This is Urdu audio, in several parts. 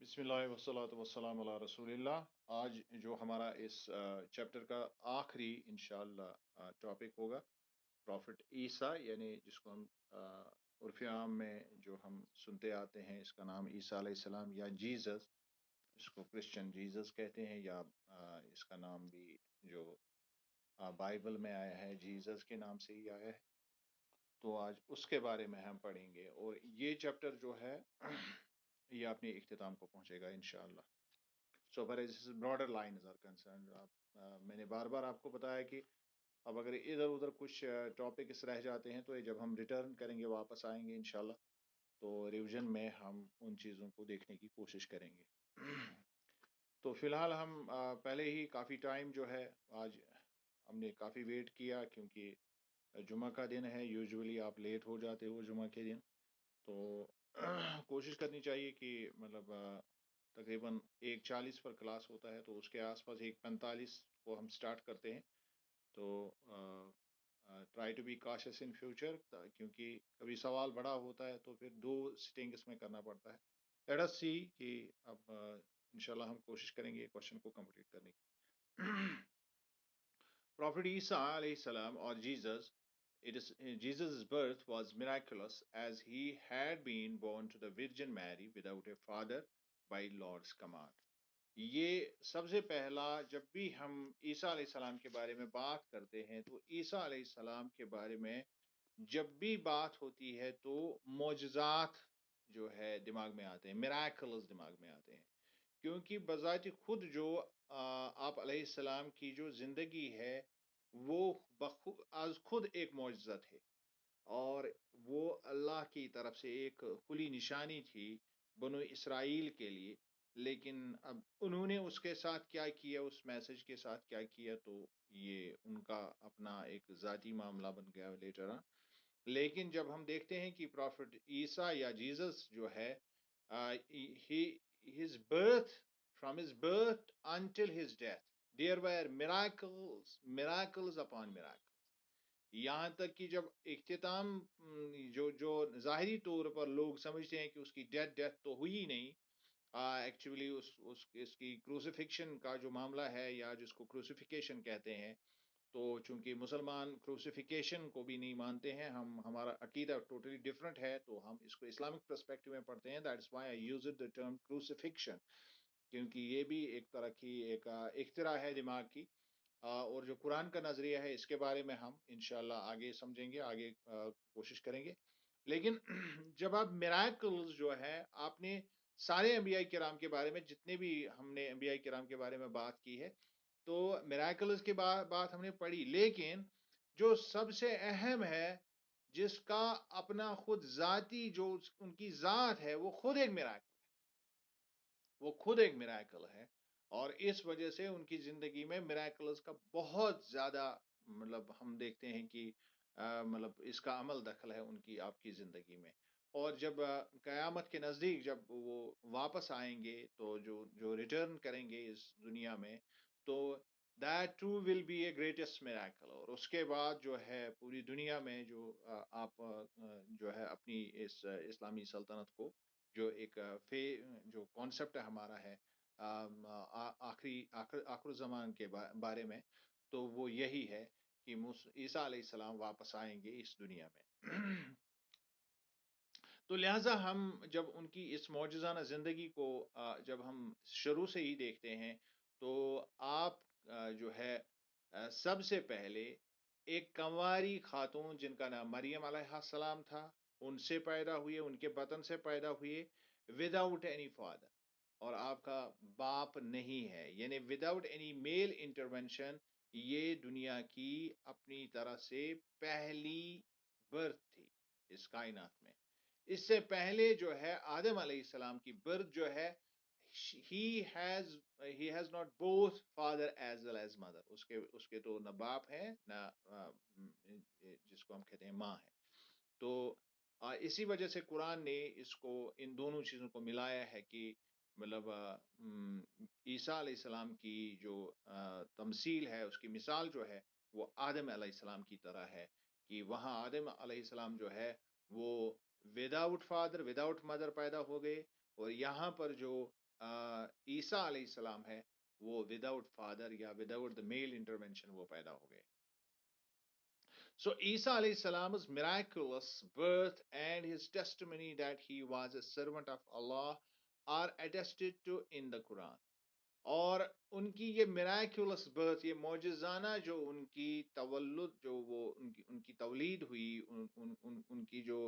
بسم اللہ والصلاۃ والسلام علی رسول اللہ۔ آج جو ہمارا اس چیپٹر کا آخری انشاءاللہ ٹاپک ہوگا پروفٹ عیسیٰ، یعنی جس کو ہم عرف عام میں جو ہم سنتے آتے ہیں، اس کا نام عیسیٰ علیہ السلام یا جیزس، اس کو کرسچن جیزس کہتے ہیں، یا اس کا نام بھی جو بائبل میں آیا ہے جیزس کے نام سے ہی آیا ہے۔ تو آج اس کے بارے میں ہم پڑھیں گے، اور یہ چیپٹر جو ہے یہ اپنے اختتام کو پہنچے گا انشاءاللہ۔ So far as broader lines are concerned, میں نے بار بار آپ کو بتایا کہ اب اگر ادھر ادھر کچھ ٹاپکس رہ جاتے ہیں تو یہ جب ہم ریٹرن کریں گے، واپس آئیں گے انشاءاللہ، تو ریویژن میں ہم ان چیزوں کو دیکھنے کی کوشش کریں گے۔ تو فی الحال ہم پہلے ہی کافی ٹائم جو ہے، آج ہم نے کافی ویٹ کیا کیونکہ جمعہ کا دن ہے، یوزولی آپ لیٹ ہو جاتے ہو جمعہ کے دن، تو کوشش کرنی چاہیے کہ مطلب تقریباً 1:40 پر کلاس ہوتا ہے، تو اس کے آس پاس 1:45 کو ہم سٹارٹ کرتے ہیں۔ تو try to be cautious in future, کیونکہ کبھی سوال بڑا ہوتا ہے تو پھر 2 سٹنگس میں کرنا پڑتا ہے۔ لیٹ اس سی کہ اب انشاءاللہ ہم کوشش کریں گے کوشچن کو کمپلیٹ کرنے کی۔ Prophet Isa alayhi salam, or Jesus, Jesus' birth was miraculous as he had been born to the Virgin Mary without a father by Lord's command. یہ سب سے پہلا جب بھی ہم عیسیٰ علیہ السلام کے بارے میں بات کرتے ہیں تو عیسیٰ علیہ السلام کے بارے میں جب بھی بات ہوتی ہے تو معجزات جو ہے دماغ میں آتے ہیں، میراکلز دماغ میں آتے ہیں، کیونکہ بذات خود جو آپ علیہ السلام کی جو زندگی ہے وہ از خود ایک معجزہ تھے، اور وہ اللہ کی طرف سے ایک کھلی نشانی تھی بنو اسرائیل کے لیے۔ لیکن اب انہوں نے اس کے ساتھ کیا کیا، اس میسج کے ساتھ کیا کیا، تو یہ ان کا اپنا ایک ذاتی معاملہ بن گیا لیٹر۔ لیکن جب ہم دیکھتے ہیں کہ پروفٹ عیسیٰ یا جیزس جو ہے، his birth, from his birth until his death there were miracles upon miracles، یہاں تک کہ جب اختتام جو ظاہری طور پر لوگ سمجھتے ہیں کہ اس کی ڈیتھ تو ہوئی نہیں، ایکچولی اس کی کروسیفکشن کا جو معاملہ ہے، یا جس کو کروسیفیکیشن کہتے ہیں، تو چونکہ مسلمان کروسیفیکیشن کو بھی نہیں مانتے ہیں، ہمارا عقیدہ ٹوٹلی ڈفرینٹ ہے، تو ہم اس کو اسلامک پرسپیکٹو میں پڑھتے ہیں۔ That's why I use it the term crucifixion, کیونکہ یہ بھی ایک طرح کی ایک اختراع ہے دماغ کی، اور جو قرآن کا نظریہ ہے اس کے بارے میں ہم انشاءاللہ آگے سمجھیں گے، آگے کوشش کریں گے۔ لیکن جب آپ میراکلز جو ہے، آپ نے سارے انبیاء کرام کے بارے میں، جتنے بھی ہم نے انبیاء کرام کے بارے میں بات کی ہے، تو میراکلز کے بات ہم نے پڑھی، لیکن جو سب سے اہم ہے، جس کا اپنا خود ذاتی جو ان کی ذات ہے، وہ خود ایک میراکل ہے، وہ خود ایک میراکل ہے، اور اس وجہ سے ان کی زندگی میں میراکلز کا بہت زیادہ مطلب ہم دیکھتے ہیں کہ مطلب اس کا عمل دخل ہے ان کی آپ کی زندگی میں۔ اور جب قیامت کے نزدیک جب وہ واپس آئیں گے، تو جو ریٹرن کریں گے اس دنیا میں، تو that too will be a greatest miracle، اور اس کے بعد جو ہے پوری دنیا میں جو آپ جو ہے اپنی اس اسلامی سلطنت کو، جو ایک جو کانسیپٹ ہمارا ہے آخر زمان کے بارے میں، تو وہ یہی ہے کہ عیسیٰ علیہ السلام واپس آئیں گے اس دنیا میں۔ تو لہٰذا ہم جب ان کی اس معجزانہ زندگی کو جب ہم شروع سے ہی دیکھتے ہیں، تو آپ جو ہے سب سے پہلے ایک کنواری خاتون جن کا نام مریم علیہ السلام تھا، ان سے پیدا ہوئے، ان کے بطن سے پیدا ہوئے، وداؤٹ اینی فادر، اور آپ کا باپ نہیں ہے، یعنی وداؤٹ اینی میل انٹرونشن، یہ دنیا کی اپنی طرح سے پہلی برتھ تھی اس کائنات میں۔ اس سے پہلے جو ہے آدم علیہ السلام کی برتھ جو ہے، he has not both father as well as mother، اس کے تو نہ باپ ہے نہ جس کو ہم کہتے ہیں ماں ہے۔ تو اسی وجہ سے قرآن نے اس کو ان دونوں چیزوں کو ملایا ہے کہ مطلب عیسیٰ علیہ السلام کی جو تمثیل ہے، اس کی مثال جو ہے، وہ آدم علیہ السلام کی طرح ہے، کہ وہاں آدم علیہ السلام جو ہے وہ وداؤٹ فادر وداؤٹ مدر پیدا ہو گئے، اور یہاں پر جو عیسیٰ علیہ السلام ہے وہ وداؤٹ فادر یا وداؤٹ دا میل انٹرونشن وہ پیدا ہو گئے. So Isa alayhi salam's miraculous birth and his testimony that he was a servant of Allah are attested to in the Quran. اور ان کی یہ میراکولس برتھ، یہ معجزانہ جو ان کی تولد، جو وہ ان کی تولید ہوئی، ان کی جو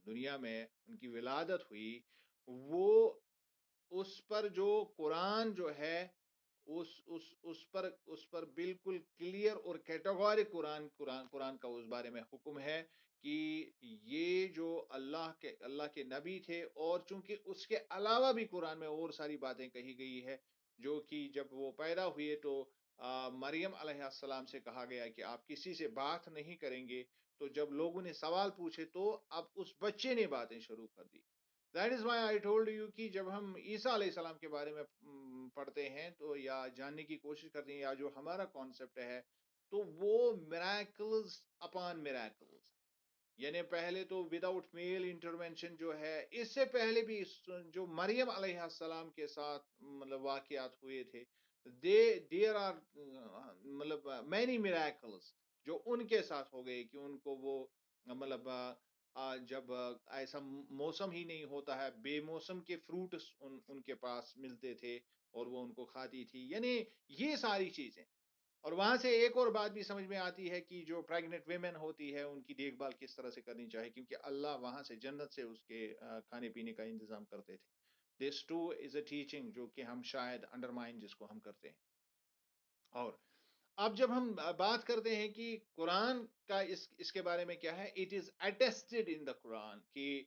دنیا میں ان کی ولادت ہوئی، وہ اس پر جو قرآن جو ہے اس پر بالکل کلیئر اور کیٹاگوری قرآن کا اس بارے میں حکم ہے کہ یہ جو اللہ کے نبی تھے. اور چونکہ اس کے علاوہ بھی قرآن میں اور ساری باتیں کہی گئی ہے، جو کہ جب وہ پیدا ہوئے تو مریم علیہ السلام سے کہا گیا کہ آپ کسی سے بات نہیں کریں گے. تو جب لوگوں نے سوال پوچھے تو اب اس بچے نے باتیں شروع کر دی. That is why I told you کہ جب ہم عیسیٰ علیہ السلام کے بارے میں پڑھتے ہیں تو یا جاننے کی کوشش کرتے ہیں، یا جو ہمارا کانسیپٹ ہے تو وہ میراکلز اپان میراکلز، یعنی پہلے تو وداؤٹ میل انٹرونشن جو ہے، اس سے پہلے بھی جو مریم علیہ السلام کے ساتھ مطلب واقعات ہوئے تھے، دیر آر مطلب مینی میراکلز جو ان کے ساتھ ہو گئے کہ ان کو وہ مطلب جب ایسا موسم ہی نہیں ہوتا ہے، بے موسم کے فروٹس ان کے پاس ملتے تھے اور وہ ان کو کھاتی تھی. یعنی یہ ساری چیزیں. اور وہاں سے ایک اور بات بھی سمجھ میں آتی ہے کہ جو پریگننٹ ویمن ہوتی ہے ان کی دیکھ بھال کس طرح سے کرنی چاہیے، کیونکہ اللہ وہاں سے جنت سے اس کے کھانے پینے کا انتظام کرتے تھے. دس ٹو از اے ٹیچنگ جو کہ ہم شاید انڈرمائن جس کو ہم کرتے ہیں. اور اب جب ہم بات کرتے ہیں کہ قرآن کا اس کے بارے میں کیا ہے، اٹ از اٹیسٹڈ ان دا قرآن کہ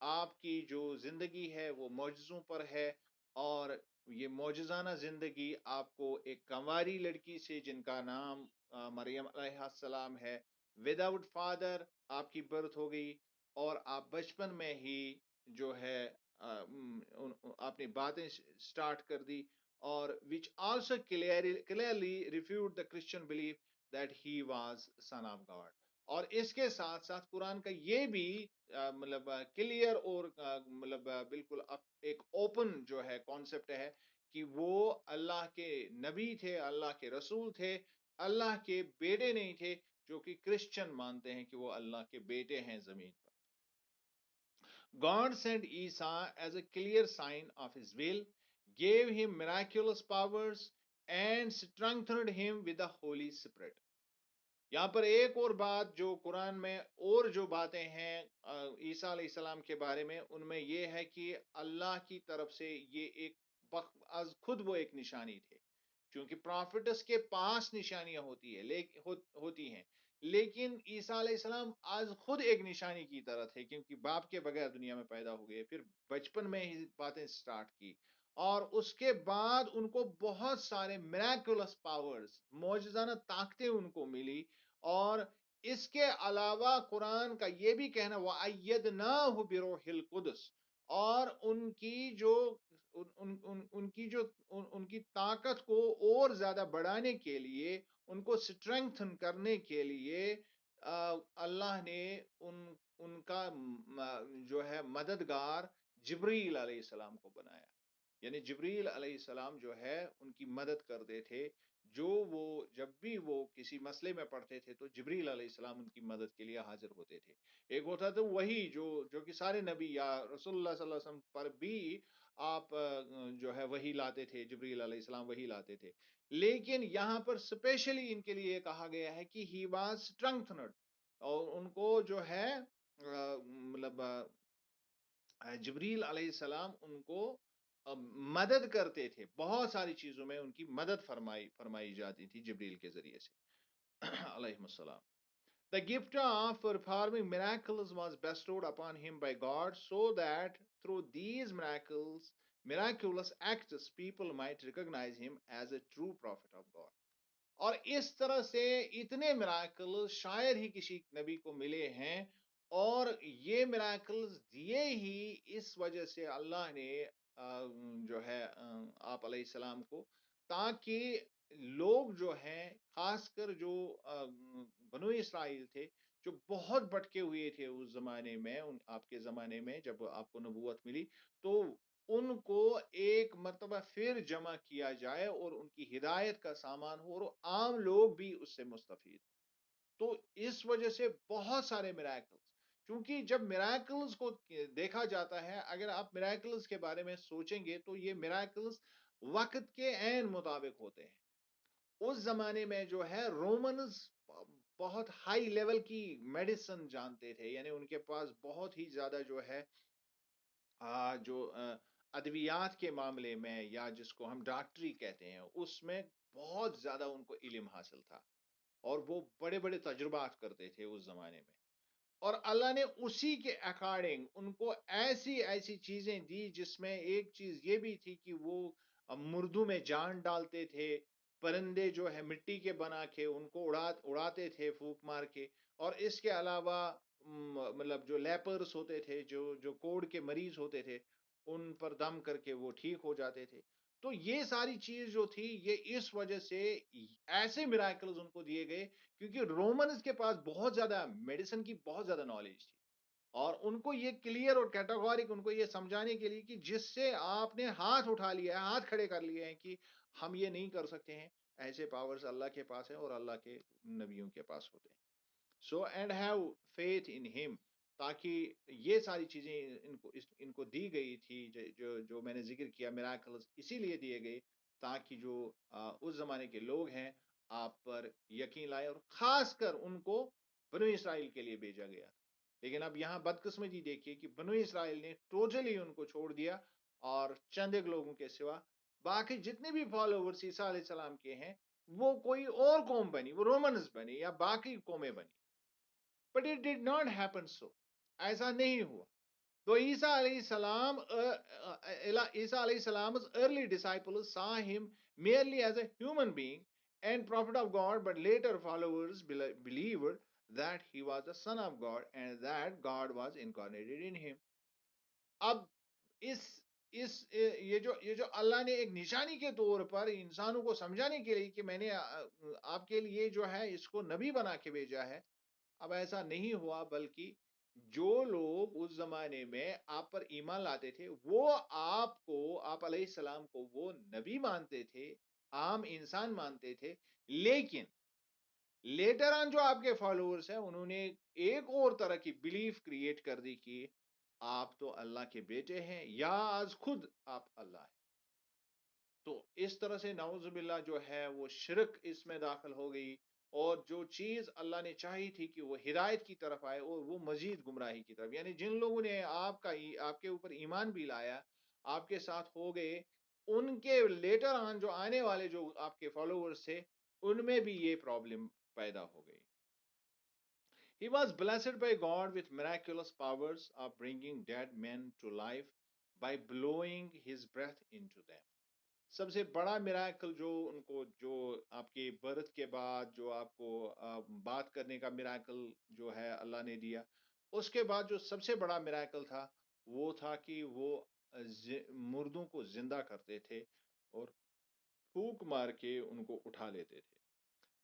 آپ کی جو زندگی ہے وہ معجزوں پر ہے. اور یہ معجزانہ زندگی آپ کو ایک کنواری لڑکی سے جن کا نام مریم علیہ السلام ہے، وداؤٹ فادر آپ کی برتھ ہو گئی، اور آپ بچپن میں ہی جو ہے آپ نے باتیں سٹارٹ کر دی. اور which also clearly refute the Christian belief that he was son of God. اور اس کے ساتھ ساتھ قرآن کا یہ بھی مطلب کلیئر اور مطلب بالکل ایک اوپن جو ہے کانسیپٹ ہے کہ وہ اللہ کے نبی تھے، اللہ کے رسول تھے، اللہ کے بیٹے نہیں تھے، جو کہ کرسچن مانتے ہیں کہ وہ اللہ کے بیٹے ہیں زمین پر. God sent Isa as a clear sign of his will, gave him miraculous powers, and strengthened him with the Holy Spirit. یہاں پر ایک اور بات جو قرآن میں اور جو باتیں ہیں عیسیٰ علیہ السلام کے بارے میں، ان میں یہ ہے کہ اللہ کی طرف سے یہ ایک از خود وہ ایک نشانی تھے. کیونکہ پرافٹس کے پاس نشانیاں ہوتی ہیں، لیکن عیسیٰ علیہ السلام آج خود ایک نشانی کی طرح تھے، کیونکہ باپ کے بغیر دنیا میں پیدا ہو گئے، پھر بچپن میں ہی باتیں سٹارٹ کی، اور اس کے بعد ان کو بہت سارے میراکولس پاورز، معجزانہ طاقتیں ان کو ملی. اور اس کے علاوہ قرآن کا یہ بھی کہنا وَأَيَّدْنَاهُ بِرُوحِ الْقُدُسِ، اور ان کی طاقت کو اور زیادہ بڑھانے کے لیے، ان کو سٹرینگتھن کرنے کے لیے اللہ نے ان کا جو ہے مددگار جبریل علیہ السلام کو بنایا. یعنی جبریل علیہ السلام جو ہے ان کی مدد کرتے تھے. وہ جب بھی وہ کسی مسئلے میں پڑھتے تھے تو جبریل علیہ السلام ان کی مدد کے لیے حاضر ہوتے تھے. ایک ہوتا تھا وہی جو کہ سارے نبی یا رسول اللہ صلی اللہ علیہ وسلم پر بھی آپ جو ہے وہی لاتے تھے، جبریل علیہ السلام وہی لاتے تھے. لیکن یہاں پر اسپیشلی ان کے لیے کہا گیا ہے کہ ہی واز اسٹرنگتھنڈ، اور ان کو جو ہے مطلب جبریل علیہ السلام ان کو مدد کرتے تھے. بہت ساری چیزوں میں ان کی مدد فرمائی جاتی تھی جبریل کے ذریعے سے علیہ السلام. The gift of performing miracles was bestowed upon him by God, so that through these miraculous acts, people might recognize him as a true prophet of God. اور اس طرح سے اتنے میراکل شاید ہی کسی نبی کو ملے ہیں، اور یہ میراکلز دیے ہی اس وجہ سے اللہ نے جو ہے آپ علیہ السلام کو، تاکہ لوگ جو ہیں خاص کر جو بنو اسرائیل تھے، جو بہت بھٹکے ہوئے تھے اس زمانے میں، آپ کے زمانے میں جب آپ کو نبوت ملی، تو ان کو ایک مرتبہ پھر جمع کیا جائے اور ان کی ہدایت کا سامان ہو اور عام لوگ بھی اس سے مستفید ہوں۔ تو اس وجہ سے بہت سارے میراکلز، کیونکہ جب میراکلز کو دیکھا جاتا ہے، اگر آپ میراکلز کے بارے میں سوچیں گے تو یہ میراکلز وقت کے عین مطابق ہوتے ہیں۔ اس زمانے میں جو ہے رومنز بہت ہائی لیول کی میڈیسن جانتے تھے، یعنی ان کے پاس بہت ہی زیادہ جو ہے جو ادویات کے معاملے میں، یا جس کو ہم ڈاکٹری کہتے ہیں، اس میں بہت زیادہ ان کو علم حاصل تھا، اور وہ بڑے بڑے تجربات کرتے تھے اس زمانے میں۔ اور اللہ نے اسی کے اکارڈنگ ان کو ایسی ایسی چیزیں دی، جس میں ایک چیز یہ بھی تھی کہ وہ مردوں میں جان ڈالتے تھے، پرندے جو ہے مٹی کے بنا کے ان کو اڑاتے تھے پھونک مار کے، اور اس کے علاوہ مطلب جو لیپرس ہوتے تھے، جو کوڑ کے مریض ہوتے تھے، ان پر دم کر کے وہ ٹھیک ہو جاتے تھے۔ تو یہ ساری چیز جو تھی، یہ اس وجہ سے ایسے میراکلز ان کو دیے گئے، کیونکہ رومنز کے پاس بہت زیادہ میڈیسن کی بہت زیادہ نالج تھی، اور ان کو یہ کلیئر اور کیٹاگورک ان کو یہ سمجھانے کے لیے کہ جس سے آپ نے ہاتھ اٹھا لیا ہے، ہاتھ کھڑے کر لیے ہیں کہ ہم یہ نہیں کر سکتے ہیں، ایسے پاورز اللہ کے پاس ہیں اور اللہ کے نبیوں کے پاس ہوتے ہیں۔ So and have faith in ہم، تاکہ یہ ساری چیزیں ان کو دی گئی تھی، جو میں نے ذکر کیا میراکلز اسی لیے دیے گئے تاکہ جو اس زمانے کے لوگ ہیں آپ پر یقین لائے، اور خاص کر ان کو بنو اسرائیل کے لیے بھیجا گیا۔ لیکن اب یہاں بدقسمتی دیکھیے کہ بنو اسرائیل نے ٹوٹلی ان کو چھوڑ دیا، اور چند ایک لوگوں کے سوا باقی جتنے بھی فالوورز عیسیٰ علیہ السلام کے ہیں، وہ کوئی اور قوم بنی، وہ رومنز بنی یا باقی قومیں بنی۔ But it did not happen so. ایسا نہیں ہوا۔ تو عیسیٰ علیہ السلام عیسیٰ علیہ السلام's early disciples saw him merely as a human being and prophet of God, but later followers believed that he was the son of God and that God was incarnated in him. اب اس یہ جو اللہ نے ایک نشانی کے طور پر انسانوں کو سمجھانے کے لیے کہ میں نے آپ کے لیے جو ہے اس کو نبی بنا کے بھیجا ہے، اب ایسا نہیں ہوا، بلکہ جو لوگ اس زمانے میں آپ پر ایمان لاتے تھے، وہ آپ علیہ السلام کو وہ نبی مانتے تھے، عام انسان مانتے تھے، لیکن لیٹر آن جو آپ کے فالوورز ہیں، انہوں نے ایک اور طرح کی بلیف کریٹ کر دی کہ آپ تو اللہ کے بیٹے ہیں، یا آج خود آپ اللہ ہیں۔ تو اس طرح سے نعوذ باللہ جو ہے وہ شرک اس میں داخل ہو گئی، اور جو چیز اللہ نے چاہی تھی کہ وہ ہدایت کی طرف آئے، اور وہ مزید گمراہی کی طرف، یعنی جن لوگوں نے آپ کے اوپر ایمان بھی لایا، آپ کے ساتھ ہو گئے، ان کے لیٹر آن جو آنے والے جو آپ کے فالوورز تھے، ان میں بھی یہ پرابلم پیدا ہو گئی۔ He was blessed by God with miraculous powers of bringing dead men to life by blowing his breath into them. سب سے بڑا میراکل جو ان کو، جو آپ کے برتھ کے بعد جو آپ کو بات کرنے کا میراکل جو ہے اللہ نے دیا، اس کے بعد جو سب سے بڑا میراکل تھا وہ تھا کہ وہ مردوں کو زندہ کرتے تھے اور پھونک مار کے ان کو اٹھا لیتے تھے۔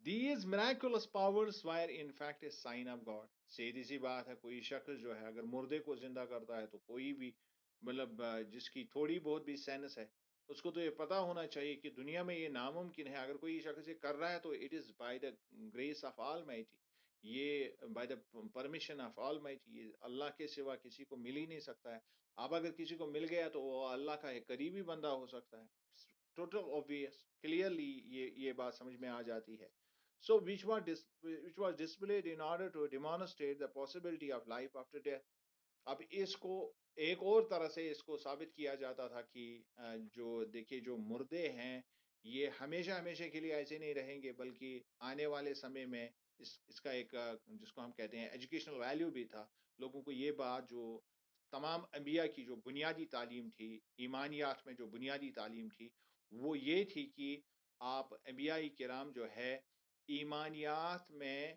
These miraculous powers were in fact a sign of God. سیدھی سی بات ہے، کوئی شخص جو ہے اگر مردے کو زندہ کرتا ہے تو کوئی بھی مطلب جس کی تھوڑی بہت بھی سینس ہے، اس کو تو یہ پتا ہونا چاہیے کہ دنیا میں یہ ناممکن ہے۔ اگر کوئی شخص یہ کر رہا ہے تو it is by the grace of almighty, یہ by the permission of almighty, یہ اللہ کے سوا کسی کو مل ہی نہیں سکتا ہے۔ اب اگر کسی کو مل گیا تو وہ اللہ کا ایک قریبی بندہ ہو سکتا ہے۔ ٹوٹل obvious کلیئرلی یہ بات سمجھ میں آ جاتی ہے۔ So which was displayed in order to demonstrate the possibility of life after death. اب اس کو ایک اور طرح سے اس کو ثابت کیا جاتا تھا کہ جو دیکھیے جو مردے ہیں یہ ہمیشہ ہمیشہ کے لیے ایسے نہیں رہیں گے، بلکہ آنے والے سمے میں اس کا ایک جس کو ہم کہتے ہیں ایجوکیشنل ویلیو بھی تھا۔ لوگوں کو یہ بات جو تمام انبیاء کی جو بنیادی تعلیم تھی، ایمانیات میں جو بنیادی تعلیم تھی، وہ یہ تھی کہ آپ انبیاء کرام جو ہے ایمانیات میں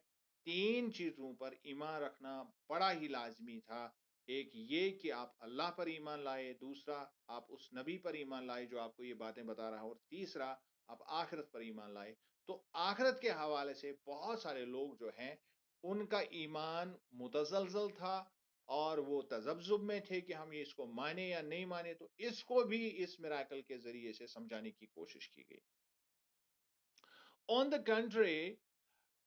3 چیزوں پر ایمان رکھنا بڑا ہی لازمی تھا۔ ایک یہ کہ آپ اللہ پر ایمان لائے، دوسرا آپ اس نبی پر ایمان لائے جو آپ کو یہ باتیں بتا رہا، اور تیسرا آپ آخرت پر ایمان لائے۔ تو آخرت کے حوالے سے بہت سارے لوگ جو ہیں ان کا ایمان متزلزل تھا، اور وہ تذبذب میں تھے کہ ہم اس کو مانے یا نہیں مانے، تو اس کو بھی اس میراکل کے ذریعے سے سمجھانے کی کوشش کی گئی. On the contrary,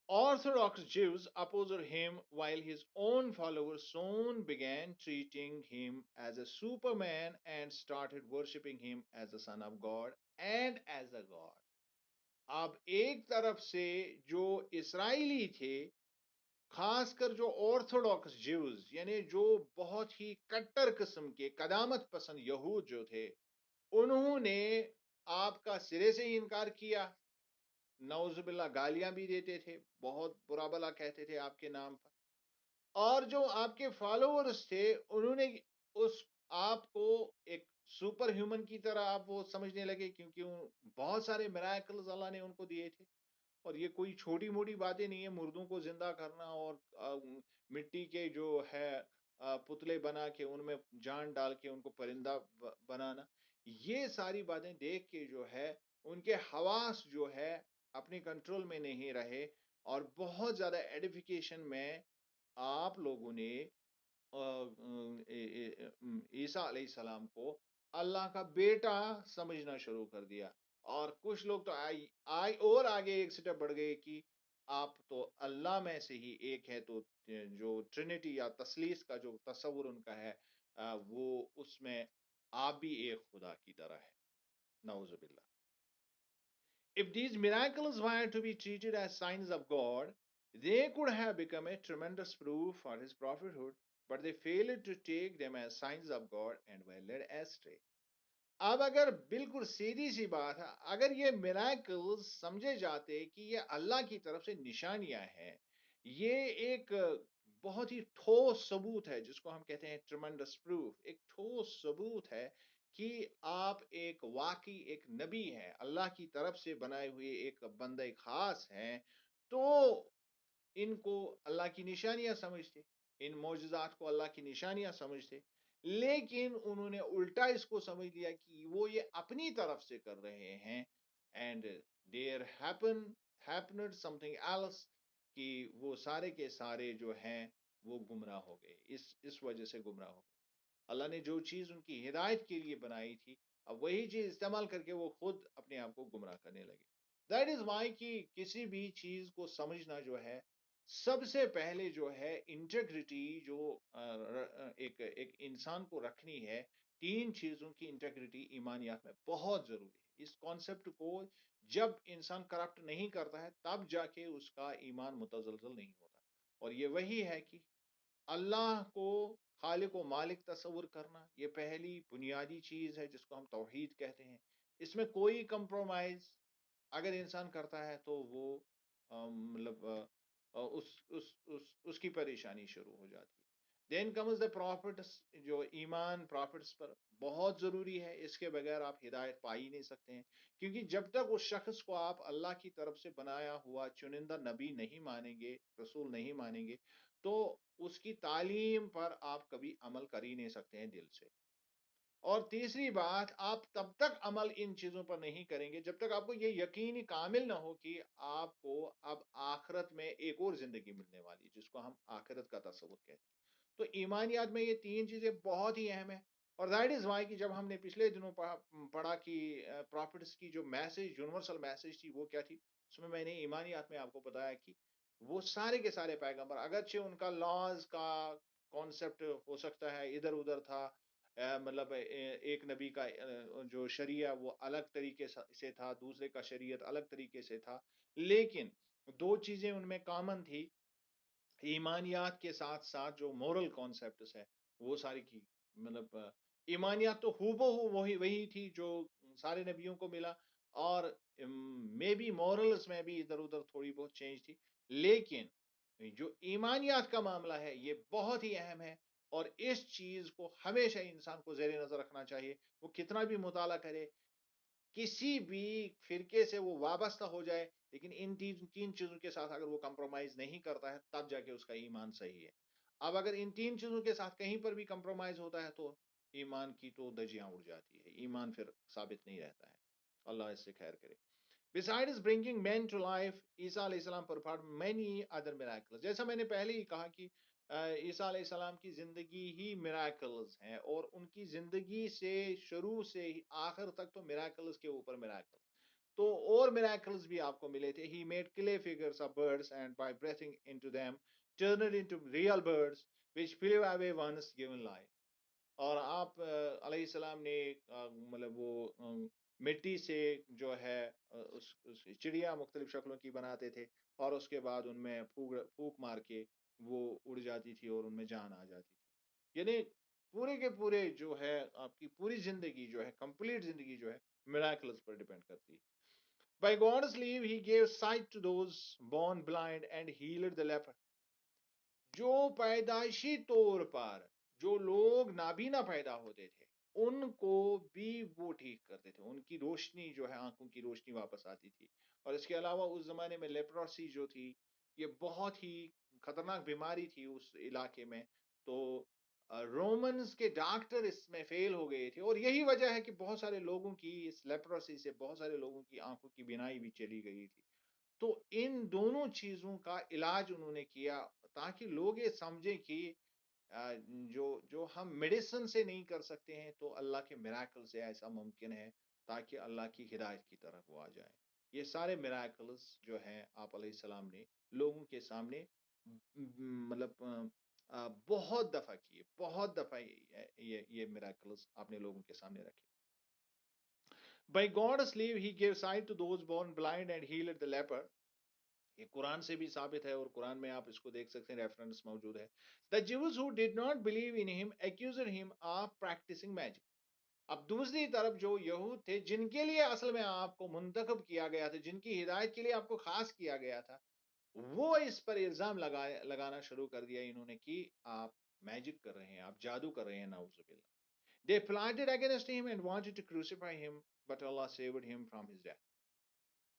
Orthodox Jews opposed him, while his own followers soon began treating him as a superman and started worshipping him as the Son of God and as a God. اب ایک طرف سے جو اسرائیلی تھے، خاص کر جو آرتھوڈاکس جیوز، یعنی جو بہت ہی کٹر قسم کے قدامت پسند یہود جو تھے، انہوں نے آپ کا سرے سے ہی انکار کیا. نعوذ باللہ گالیاں بھی دیتے تھے، بہت برا بلا کہتے تھے آپ کے نام پر. اور جو آپ کے فالوورز تھے، انہوں نے اس آپ کو ایک سپر ہیومن کی طرح آپ وہ سمجھنے لگے، کیونکہ بہت سارے میراکلز اللہ نے ان کو دیے تھے. اور یہ کوئی چھوٹی موٹی باتیں نہیں ہیں، مردوں کو زندہ کرنا اور مٹی کے جو ہے پتلے بنا کے ان میں جان ڈال کے ان کو پرندہ بنانا، یہ ساری باتیں دیکھ کے جو ہے ان کے حواس جو ہے اپنے کنٹرول میں نہیں رہے، اور بہت زیادہ ایڈیفیکیشن میں آپ لوگوں نے عیسیٰ علیہ السلام کو اللہ کا بیٹا سمجھنا شروع کر دیا. اور کچھ لوگ تو اور آگے ایک سٹیپ بڑھ گئے کہ آپ تو اللہ میں سے ہی ایک ہے، تو جو ٹرینٹی یا تثلیث کا جو تصور ان کا ہے، وہ اس میں آپ بھی ایک خدا کی طرح ہے. نعوذ باللہ. If these miracles were to be treated as signs of God, they could have become a tremendous proof for his prophethood, but they failed to take them as signs of God and were led astray. اب اگر بالکل سیدھی سی بات ہے، اگر یہ میراکلز سمجھے جاتے کہ یہ اللہ کی طرف سے نشانیاں ہیں، یہ ایک بہت ہی ٹھوس ثبوت ہے جس کو ہم کہتے ہیں ٹریمنڈس پروف، ایک ٹھوس ثبوت ہے کہ آپ ایک واقعی ایک نبی ہیں، اللہ کی طرف سے بنائے ہوئے ایک بندہ خاص ہیں، تو ان کو اللہ کی نشانیاں سمجھتے، ان معجزات کو اللہ کی نشانیاں سمجھتے. لیکن انہوں نے الٹا اس کو سمجھ لیا کہ وہ یہ اپنی طرف سے کر رہے ہیں. And there happened something else، کہ وہ سارے کے سارے جو ہیں وہ گمراہ ہو گئے، اس وجہ سے گمراہ ہو گئے. اللہ نے جو چیز ان کی ہدایت کے لیے بنائی تھی، اب وہی چیز استعمال کر کے وہ خود اپنے آپ کو گمراہ کرنے لگے. دیٹ از وائی کہ کسی بھی چیز کو سمجھنا جو ہے، سب سے پہلے جو ہے انٹیگریٹی جو ایک انسان کو رکھنی ہے، تین چیزوں کی انٹیگریٹی ایمانیات میں بہت ضروری ہے. اس کانسیپٹ کو جب انسان کرپٹ نہیں کرتا ہے، تب جا کے اس کا ایمان متزلزل نہیں ہوتا. اور یہ وہی ہے کہ اللہ کو خالق و مالک تصور کرنا، یہ پہلی بنیادی چیز ہے جس کو ہم توحید کہتے ہیں. اس میں کوئی کمپرومائز اگر انسان کرتا ہے تو وہ مطلب اس کی پریشانی شروع ہو جاتی ہے. دین کمز دا پروفٹس، جو ایمان پروفٹس پر بہت ضروری ہے، اس کے بغیر آپ ہدایت پا ہی نہیں سکتے ہیں. کیونکہ جب تک اس شخص کو آپ اللہ کی طرف سے بنایا ہوا چنندہ نبی نہیں مانیں گے، رسول نہیں مانیں گے، تو اس کی تعلیم پر آپ کبھی عمل کر ہی نہیں سکتے ہیں دل سے. اور تیسری بات، آپ تب تک عمل ان چیزوں پر نہیں کریں گے جب تک آپ کو یہ یقینی کامل نہ ہو کہ آپ کو اب آخرت میں ایک اور زندگی ملنے والی، جس کو ہم آخرت کا تصور کہتے ہیں. تو ایمانیات میں یہ تین چیزیں بہت ہی اہم ہیں. اور دیٹ از وائی کہ جب ہم نے پچھلے دنوں پڑھا کہ پروفٹس کی جو میسج، یونیورسل میسج تھی، وہ کیا تھی، اس میں نے ایمانیات میں آپ کو بتایا کہ وہ سارے کے سارے پیغمبر، اگرچہ ان کا لاز کا کانسیپٹ ہو سکتا ہے ادھر ادھر تھا، مطلب ایک نبی کا جو شریعہ وہ الگ طریقے سے تھا، دوسرے کا شریعت الگ طریقے سے تھا، لیکن دو چیزیں ان میں کامن تھی. ایمانیات کے ساتھ ساتھ جو مورل کانسیپٹس ہے وہ ساری کی، مطلب ایمانیات تو وہی تھی جو سارے نبیوں کو ملا، اور مے بی مورلز میں بھی ادھر ادھر تھوڑی بہت چینج تھی. لیکن جو ایمانیات کا معاملہ ہے یہ بہت ہی اہم ہے، اور اس چیز کو ہمیشہ انسان کو زیر نظر رکھنا چاہیے. وہ کتنا بھی مطالعہ کرے، کسی بھی فرقے سے وہ وابستہ ہو جائے، لیکن ان تین چیزوں کے ساتھ اگر وہ کمپرومائز نہیں کرتا ہے تب جا کے اس کا ایمان صحیح ہے. اب اگر ان تین چیزوں کے ساتھ کہیں پر بھی کمپرومائز ہوتا ہے تو ایمان کی تو دجیاں اڑ جاتی ہے، ایمان پھر ثابت نہیں رہتا ہے. اللہ اس سے خیر کرے. Besides bringing men to life, عیسیٰ علیہ السلام performed many other miracles. جیسا میں نے پہلے ہی کہا کہ عیسیٰ علیہ السلام کی زندگی ہی میراکلز ہیں، اور ان کی زندگی سے شروع سے ہی آخر تک تو میراکلز کے اوپر میراکلز. تو اور میراکلز بھی آپ کو ملے تھے. He made clay figures of birds and by breathing into them turned into real birds which flew away once given life. اور آپ علیہ السلام نے مطلب وہ مٹی سے جو ہے اس چڑیا مختلف شکلوں کی بناتے تھے، اور اس کے بعد ان میں پھونک مار کے وہ اڑ جاتی تھی اور ان میں جان آ جاتی تھی. یعنی پورے کے پورے جو ہے آپ کی پوری زندگی جو ہے، کمپلیٹ زندگی جو ہے، میراکلز پر ڈیپینڈ کرتی ہے. By God's leave, he gave sight to those born blind and healed the leper. جو پیدائشی طور پر جو لوگ نابینا پیدا ہوتے تھے ان کو بھی وہ ٹھیک کرتے تھے، ان کی روشنی جو ہے، آنکھوں کی روشنی واپس آتی تھی. اور اس کے علاوہ اس زمانے میں لیپروسی جو تھی یہ بہت ہی خطرناک بیماری تھی اس علاقے میں. تو رومنز کے ڈاکٹر اس میں فیل ہو گئے تھے، اور یہی وجہ ہے کہ بہت سارے لوگوں کی اس لیپروسی سے بہت سارے لوگوں کی آنکھوں کی بینائی بھی چلی گئی تھی. تو ان دونوں چیزوں کا علاج انہوں نے کیا تاکہ لوگ یہ سمجھیں کہ جو ہم میڈیسن سے نہیں کر سکتے ہیں تو اللہ کے میراکل سے ایسا ممکن ہے، تاکہ اللہ کی ہدایت کی طرف وہ آ جائیں. یہ سارے میراکلز جو ہیں آپ علیہ السلام نے لوگوں کے سامنے مطلب بہت دفعہ کیے، بہت دفعہ یہ میراکلز آپ نے لوگوں کے سامنے رکھے. By God's leave, he gave sight to those born blind and healed the leper. یہ قرآن سے بھی ثابت ہے، اور قرآن میں آپ اس کو دیکھ سکتے ہیں، ریفرنس موجود ہے. The Jews who did not believe in him accused him of practicing magic. اب دوسری طرف جو یہود تھے جن کے لیے اصل میں آپ کو منتخب کیا گیا تھا، جن کی ہدایت کے لیے آپ کو خاص کیا گیا تھا، وہ اس پر الزام لگانا شروع کر دیا انہوں نے کہ آپ میجک کر رہے ہیں، آپ جادو کر رہے ہیں، نعوذ باللہ. They plotted against him and wanted to crucify him, but Allah saved him from his death.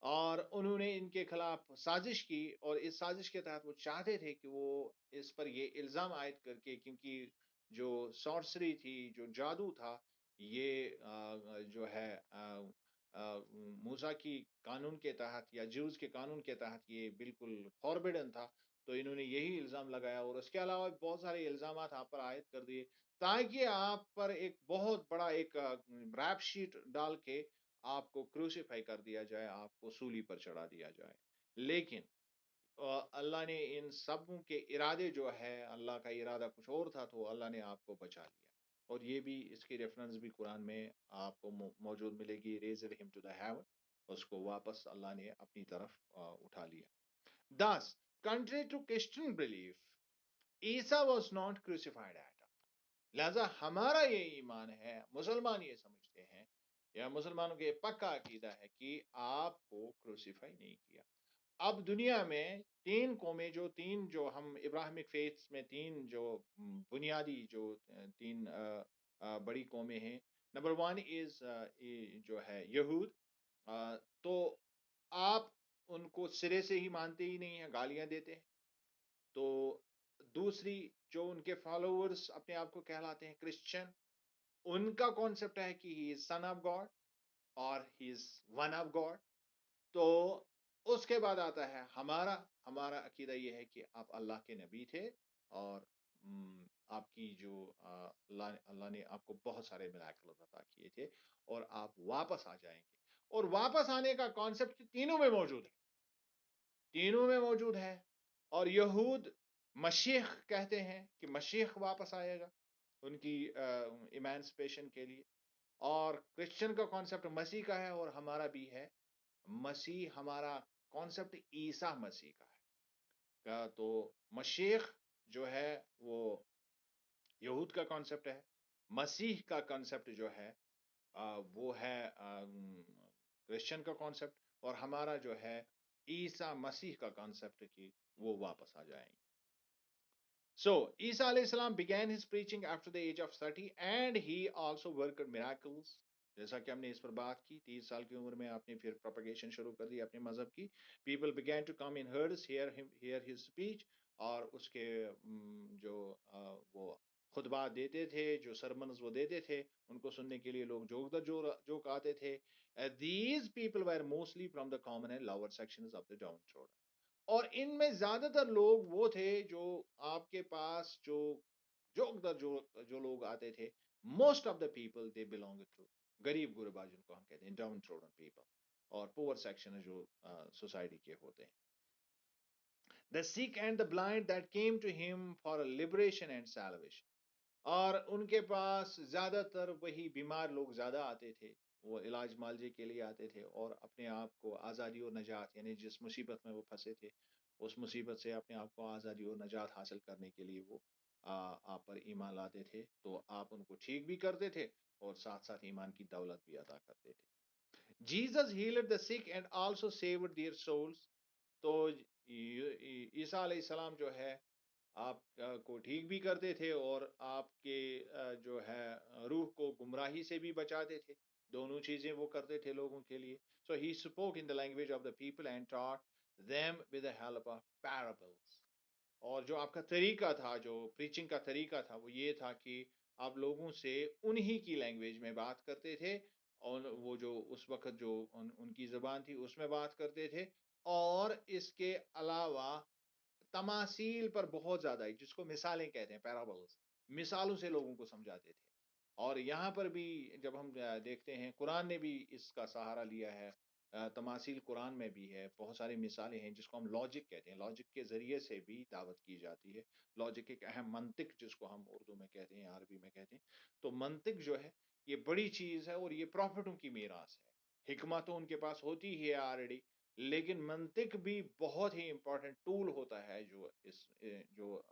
اور انہوں نے ان کے خلاف سازش کی، اور اس سازش کے تحت وہ چاہتے تھے کہ وہ اس پر یہ الزام عائد کر کے، کیونکہ جو سارسری تھی، جو جادو تھا، یہ جو ہے موسیٰ کی قانون کے تحت یا جوز کے قانون کے تحت یہ بالکل فوربیڈن تھا. تو انہوں نے یہی الزام لگایا، اور اس کے علاوہ بہت سارے الزامات آپ پر عائد کر دیے تاکہ آپ پر ایک بہت بڑا ایک ریپ شیٹ ڈال کے آپ کو کروسیفائی کر دیا جائے، آپ کو سولی پر چڑھا دیا جائے. لیکن اللہ نے ان سب کے ارادے جو ہے، اللہ کا ارادہ کچھ اور تھا، تو اللہ نے آپ کو بچا لیا. اور یہ بھی اس کی ریفرنس بھی قرآن میں آپ کو موجود ملے گی. ریزر ہم ٹو دا ہیون، اس کو واپس اللہ نے اپنی طرف اٹھا لیا. Thus, contrary to Christian belief, Isa was not crucified at all. لہذا ہمارا یہ ایمان ہے، مسلمان یہ سمجھتے ہیں، یا مسلمانوں کے پکا عقیدہ ہے کہ آپ کو کروسیفائی نہیں کیا. اب دنیا میں تین قومیں، جو ہم ابراہمک فیتھس میں تین جو بنیادی جو تین بڑی قومیں ہیں. نمبر 1 از جو ہے یہود. تو آپ ان کو سرے سے ہی مانتے ہی نہیں ہیں، گالیاں دیتے ہیں. تو دوسری جو ان کے فالوورز اپنے آپ کو کہلاتے ہیں کرسچن، ان کا کانسیپٹ ہے کہ ہی از سن آف گاڈ اور ہی از ون آف گاڈ. تو اس کے بعد آتا ہے ہمارا عقیدہ یہ ہے کہ آپ اللہ کے نبی تھے، اور آپ کی جو اللہ نے آپ کو بہت سارے میراکلز عطا کیے تھے، اور آپ واپس آ جائیں گے. اور واپس آنے کا کانسیپٹ تینوں میں موجود ہے. اور یہود مشیخ کہتے ہیں کہ مشیخ واپس آئے گا ان کی ایمانسپیشن کے لیے. اور کرسچن کا کانسیپٹ مسیح کا ہے، اور ہمارا بھی ہے مسیح. ہمارا کانسیپٹ عیسیٰ مسیح کا ہے. تو مشیخ جو ہے وہ یہود کا کانسیپٹ ہے. مسیح کا کانسیپٹ جو ہے وہ ہے کرسچن کا کانسیپٹ. اور ہمارا جو ہے عیسیٰ مسیح کا کانسیپٹ کہ وہ واپس آ جائیں گے. So, Isa alayhi salam began his preaching after the age of 30 and he also worked miracles. جیسا کہ ہم نے اس پر بات کی، 30 سال کی عمر میں آپ نے پھر پروپیگیشن شروع کر دی اپنے مذہب کی. People began to come in herds, hear his speech. اور اس کے جو وہ خطبات دیتے تھے، جو سرمنز وہ دیتے تھے، ان کو سننے کے لیے لوگ جوک آتے تھے. These people were mostly from the common and lower sections of the downtrodden. اور ان میں زیادہ تر لوگ وہ تھے جو آپ کے پاس جو لوگ آتے تھے، most of the people they belong to غریب غربا، جن کو ہم کہتے ہیں ڈاؤن ٹروڈن پیپل، اور پور سیکشن جو سوسائٹی کے ہوتے ہیں. The sick and the blind that came to him for liberation and salvation. اور ان کے پاس زیادہ تر وہی بیمار لوگ زیادہ آتے تھے، وہ علاج معالجے کے لیے آتے تھے، اور اپنے آپ کو آزادی اور نجات، یعنی جس مصیبت میں وہ پھنسے تھے اس مصیبت سے اپنے آپ کو آزادی اور نجات حاصل کرنے کے لیے وہ آپ پر ایمان لاتے تھے. تو آپ ان کو ٹھیک بھی کرتے تھے اور ساتھ ساتھ ایمان کی دولت بھی عطا کرتے تھے. Jesus healed the sick and also saved their souls. تو عیسیٰ علیہ السلام جو ہے آپ کو ٹھیک بھی کرتے تھے اور آپ کے جو ہے روح کو گمراہی سے بھی بچاتے تھے. دونوں چیزیں وہ کرتے تھے لوگوں کے لیے. So he spoke in the language of the people and taught them with the help of parables. اور جو آپ کا طریقہ تھا، جو پریچنگ کا طریقہ تھا، وہ یہ تھا کہ آپ لوگوں سے انہی کی لینگویج میں بات کرتے تھے، اور وہ جو اس وقت جو ان کی زبان تھی اس میں بات کرتے تھے. اور اس کے علاوہ تماثیل پر بہت زیادہ، جس کو مثالیں کہتے ہیں پیرابلز، مثالوں سے لوگوں کو سمجھاتے تھے. اور یہاں پر بھی جب ہم دیکھتے ہیں قرآن نے بھی اس کا سہارا لیا ہے. تماثیل قرآن میں بھی ہے، بہت ساری مثالیں ہیں جس کو ہم لاجک کہتے ہیں. لاجک کے ذریعے سے بھی دعوت کی جاتی ہے. لاجک ایک اہم منطق، جس کو ہم اردو میں کہتے ہیں، عربی میں کہتے ہیں. تو منطق جو ہے یہ بڑی چیز ہے، اور یہ پروفٹوں کی میراث ہے. حکمت تو ان کے پاس ہوتی ہی ہے آلریڈی، لیکن منطق بھی بہت ہی امپورٹنٹ ٹول ہوتا ہے جو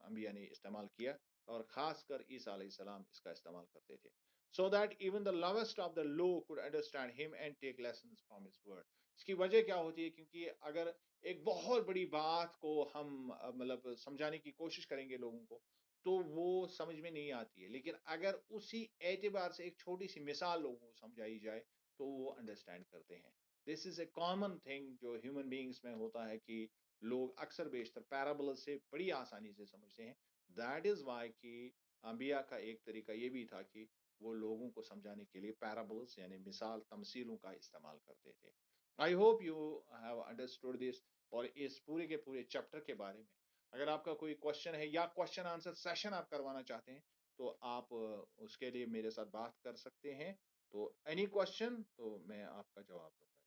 انبیاء نے استعمال کیا، اور خاص کر عیسیٰ علیہ السلام اس کا استعمال کرتے تھے. So that even the lowest of the low could understand him and take lessons from his word. اس کی وجہ کیا ہوتی ہے؟ کیونکہ اگر ایک بہت بڑی بات کو ہم مطلب سمجھانے کی کوشش کریں گے لوگوں کو، تو وہ سمجھ میں نہیں آتی ہے. لیکن اگر اسی اعتبار سے ایک چھوٹی سی مثال لوگوں کو سمجھائی جائے تو وہ انڈرسٹینڈ کرتے ہیں. دس از اے کامن تھنگ جو ہیومن بینگس میں ہوتا ہے، کہ لوگ اکثر بیشتر پیرابل سے بڑی آسانی سے سمجھتے ہیں. دیٹ از وائی کہ انبیاء کا ایک طریقہ یہ بھی تھا کہ وہ لوگوں کو سمجھانے کے لیے پیرابلس یعنی مثال تمثیلوں کا استعمال کرتے تھے. I hope you have understood this. اور اس پورے کے پورے چیپٹر کے بارے میں اگر آپ کا کوئی کوشچن ہے یا کوشچن آنسر سیشن آپ کروانا چاہتے ہیں تو آپ اس کے لیے میرے ساتھ بات کر سکتے ہیں. تو اینی کوشچن تو میں آپ کا جواب دوں گا.